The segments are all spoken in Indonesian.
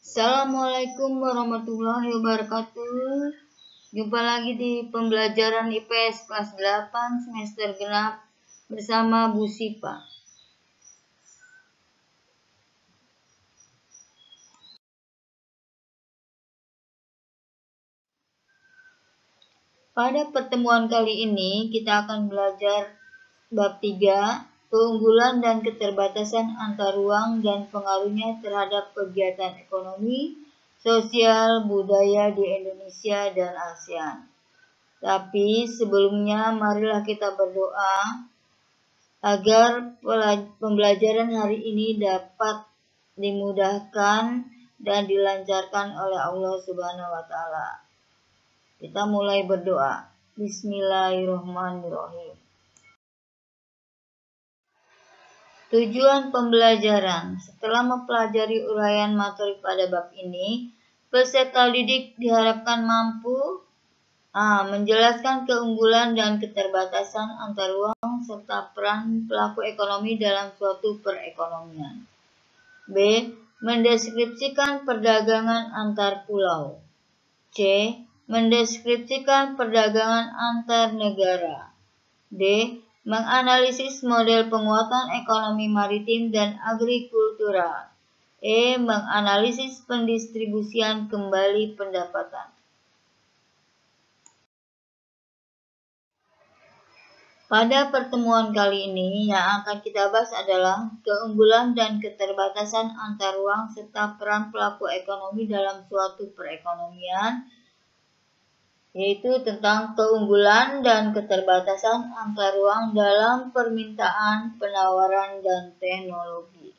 Assalamualaikum warahmatullahi wabarakatuh. Jumpa lagi di pembelajaran IPS kelas 8 semester genap bersama Bu Sipa. Pada pertemuan kali ini kita akan belajar bab 3, keunggulan dan keterbatasan antar ruang dan pengaruhnya terhadap kegiatan ekonomi, sosial, budaya di Indonesia dan ASEAN. Tapi sebelumnya marilah kita berdoa agar pembelajaran hari ini dapat dimudahkan dan dilancarkan oleh Allah Subhanahu wa taala. Kita mulai berdoa. Bismillahirrahmanirrahim. Tujuan pembelajaran. Setelah mempelajari uraian materi pada bab ini, peserta didik diharapkan mampu menjelaskan keunggulan dan keterbatasan antar ruang serta peran pelaku ekonomi dalam suatu perekonomian. B. Mendeskripsikan perdagangan antar pulau. C. Mendeskripsikan perdagangan antar negara. D. Menganalisis model penguatan ekonomi maritim dan agrikultural. E. Menganalisis pendistribusian kembali pendapatan. Pada pertemuan kali ini yang akan kita bahas adalah keunggulan dan keterbatasan antar ruang serta peran pelaku ekonomi dalam suatu perekonomian, yaitu tentang keunggulan dan keterbatasan antar ruang dalam permintaan, penawaran, dan teknologi.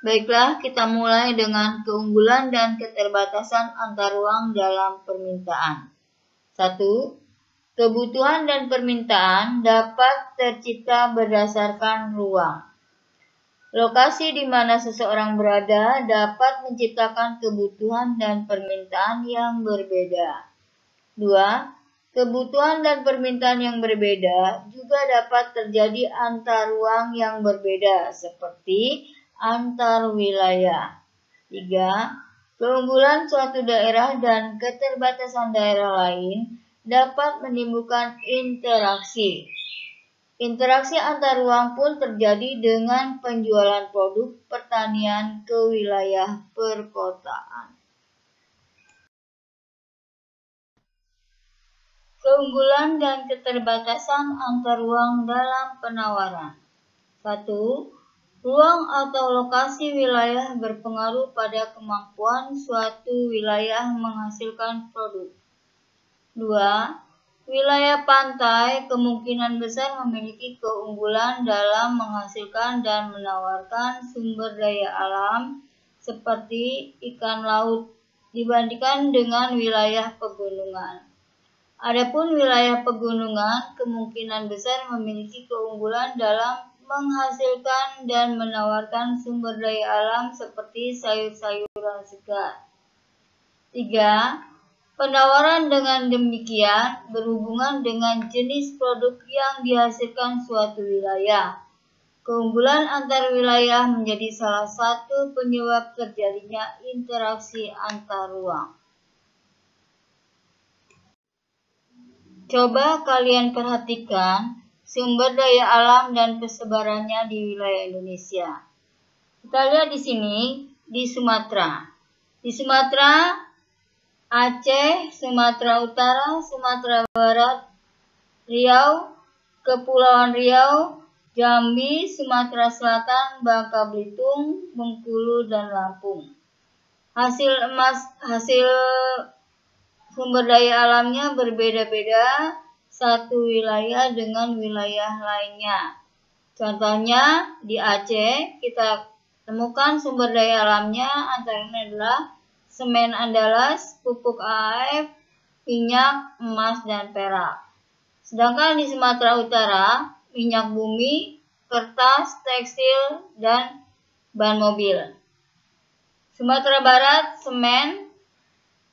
Baiklah, kita mulai dengan keunggulan dan keterbatasan antar ruang dalam permintaan. 1. Kebutuhan dan permintaan dapat tercipta berdasarkan ruang. Lokasi di mana seseorang berada dapat menciptakan kebutuhan dan permintaan yang berbeda. 2. Kebutuhan dan permintaan yang berbeda juga dapat terjadi antar ruang yang berbeda, seperti antar wilayah. 3. Keunggulan suatu daerah dan keterbatasan daerah lain dapat menimbulkan interaksi. Interaksi antar ruang pun terjadi dengan penjualan produk pertanian ke wilayah perkotaan. Keunggulan dan keterbatasan antar ruang dalam penawaran. 1. Ruang atau lokasi wilayah berpengaruh pada kemampuan suatu wilayah menghasilkan produk. 2. Wilayah pantai kemungkinan besar memiliki keunggulan dalam menghasilkan dan menawarkan sumber daya alam seperti ikan laut dibandingkan dengan wilayah pegunungan. Adapun wilayah pegunungan kemungkinan besar memiliki keunggulan dalam menghasilkan dan menawarkan sumber daya alam seperti sayur-sayuran segar. 3. Penawaran dengan demikian berhubungan dengan jenis produk yang dihasilkan suatu wilayah. Keunggulan antar wilayah menjadi salah satu penyebab terjadinya interaksi antar ruang. Coba kalian perhatikan sumber daya alam dan persebarannya di wilayah Indonesia. Kita lihat di sini, di Sumatera. Di Sumatera, Aceh, Sumatera Utara, Sumatera Barat, Riau, Kepulauan Riau, Jambi, Sumatera Selatan, Bangka Belitung, Bengkulu, dan Lampung. Hasil sumber daya alamnya berbeda-beda satu wilayah dengan wilayah lainnya. Contohnya di Aceh kita temukan sumber daya alamnya antara lain adalah semen Andalas, pupuk AAF, minyak, emas, dan perak. Sedangkan di Sumatera Utara minyak bumi, kertas, tekstil, dan ban mobil. Sumatera Barat semen,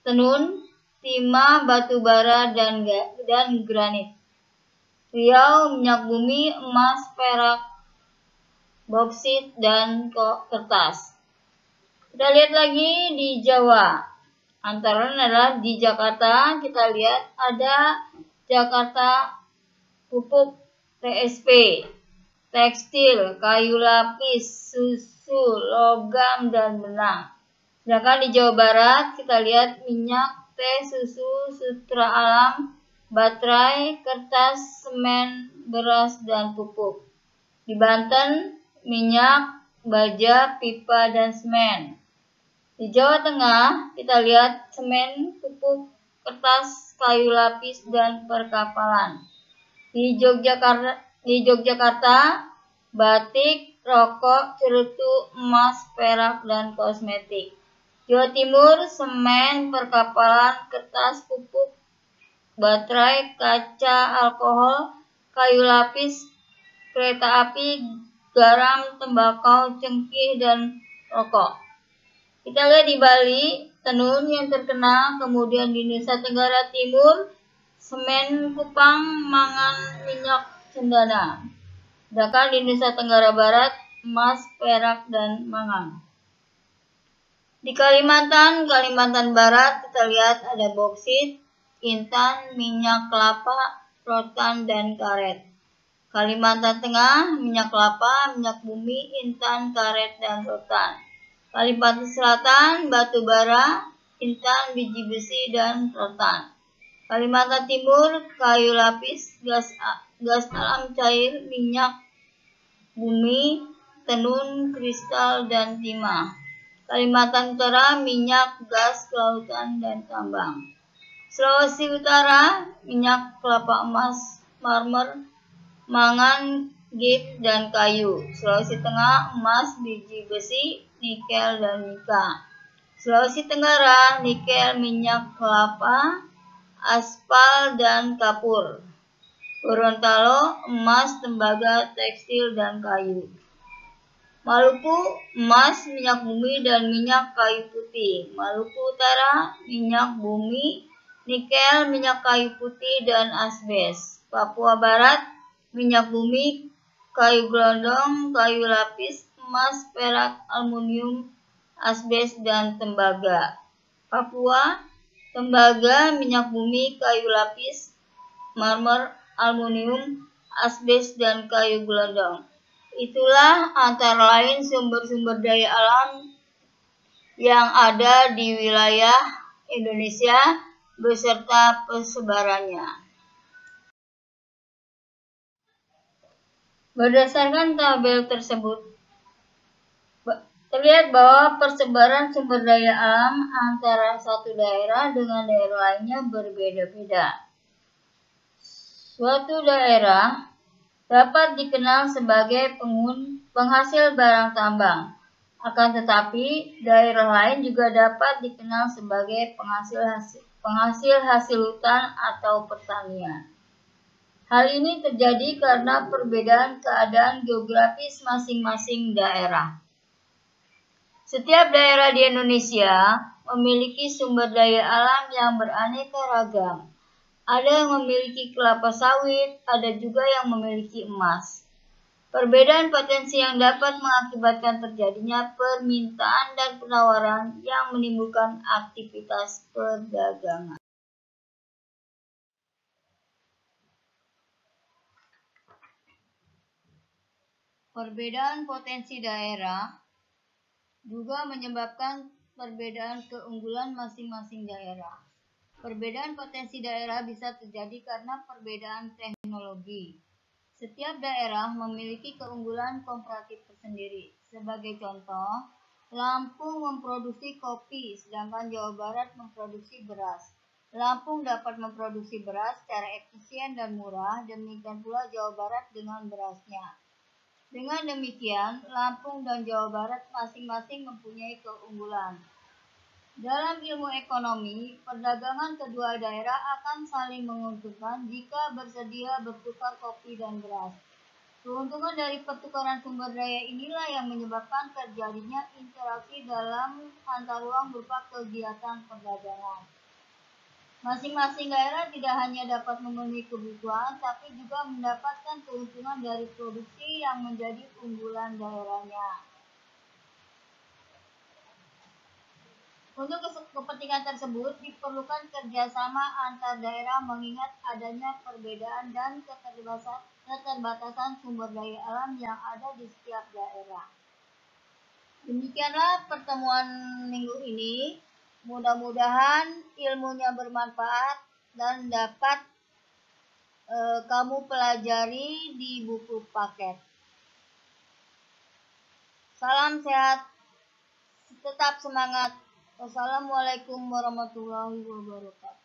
tenun, timah, batu bara, dan granit. Riau minyak bumi, emas, perak, boksit, dan kertas. Kita lihat lagi di Jawa. Antara lain adalah di Jakarta, kita lihat ada Jakarta pupuk TSP, tekstil, kayu lapis, susu, logam, dan benang. Sedangkan di Jawa Barat kita lihat minyak, teh, susu, sutra alam, baterai, kertas, semen, beras, dan pupuk. Di Banten minyak, baja, pipa, dan semen. Di Jawa Tengah kita lihat semen, pupuk, kertas, kayu lapis, dan perkapalan. Di Yogyakarta batik, rokok, cerutu, emas, perak, dan kosmetik. Jawa Timur semen, perkapalan, kertas, pupuk, baterai, kaca, alkohol, kayu lapis, kereta api, garam, tembakau, cengkeh, dan rokok. Kita lihat di Bali, tenun yang terkenal, kemudian di Nusa Tenggara Timur, semen, kupang, mangan, minyak, cendana. Sedangkan di Nusa Tenggara Barat, emas, perak, dan mangan. Di Kalimantan Barat kita lihat ada boksit, intan, minyak kelapa, rotan, dan karet. Kalimantan Tengah, minyak kelapa, minyak bumi, intan, karet, dan rotan. Kalimantan Selatan, batu bara, intan, biji besi, dan rotan. Kalimantan Timur, kayu lapis, gas alam cair, minyak bumi, tenun, kristal, dan timah. Kalimantan Utara, minyak, gas, kelautan, dan tambang. Sulawesi Utara, minyak kelapa emas, marmer, mangan, git, dan kayu. Sulawesi Tengah, emas, biji besi, nikel, dan mika. Sulawesi Tenggara, nikel, minyak kelapa, aspal, dan kapur. Gorontalo, emas, tembaga, tekstil, dan kayu. Maluku, emas, minyak bumi, dan minyak kayu putih. Maluku Utara, minyak bumi, nikel, minyak kayu putih, dan asbes. Papua Barat, minyak bumi, kayu gelondong, kayu lapis, emas, perak, aluminium, asbes, dan tembaga. Papua, tembaga, minyak bumi, kayu lapis, marmer, aluminium, asbes, dan kayu gelondong. Itulah antara lain sumber-sumber daya alam yang ada di wilayah Indonesia beserta persebarannya. Berdasarkan tabel tersebut, terlihat bahwa persebaran sumber daya alam antara satu daerah dengan daerah lainnya berbeda-beda. Suatu daerah dapat dikenal sebagai penghasil barang tambang, akan tetapi daerah lain juga dapat dikenal sebagai penghasil hasil hutan atau pertanian. Hal ini terjadi karena perbedaan keadaan geografis masing-masing daerah. Setiap daerah di Indonesia memiliki sumber daya alam yang beraneka ragam. Ada yang memiliki kelapa sawit, ada juga yang memiliki emas. Perbedaan potensi yang dapat mengakibatkan terjadinya permintaan dan penawaran yang menimbulkan aktivitas perdagangan. Perbedaan potensi daerah juga menyebabkan perbedaan keunggulan masing-masing daerah. Perbedaan potensi daerah bisa terjadi karena perbedaan teknologi. Setiap daerah memiliki keunggulan komparatif tersendiri. Sebagai contoh, Lampung memproduksi kopi, sedangkan Jawa Barat memproduksi beras. Lampung dapat memproduksi beras secara efisien dan murah, demikian pula Jawa Barat dengan berasnya. Dengan demikian, Lampung dan Jawa Barat masing-masing mempunyai keunggulan. Dalam ilmu ekonomi, perdagangan kedua daerah akan saling menguntungkan jika bersedia bertukar kopi dan beras. Keuntungan dari pertukaran sumber daya inilah yang menyebabkan terjadinya interaksi dalam antar ruang berupa kegiatan perdagangan. Masing-masing daerah tidak hanya dapat memenuhi kebutuhan, tapi juga mendapatkan keuntungan dari produksi yang menjadi unggulan daerahnya. Untuk kepentingan tersebut, diperlukan kerjasama antar daerah mengingat adanya perbedaan dan keterbatasan sumber daya alam yang ada di setiap daerah. Demikianlah pertemuan minggu ini. Mudah-mudahan ilmunya bermanfaat dan dapat kamu pelajari di buku paket. Salam sehat, tetap semangat. Wassalamualaikum warahmatullahi wabarakatuh.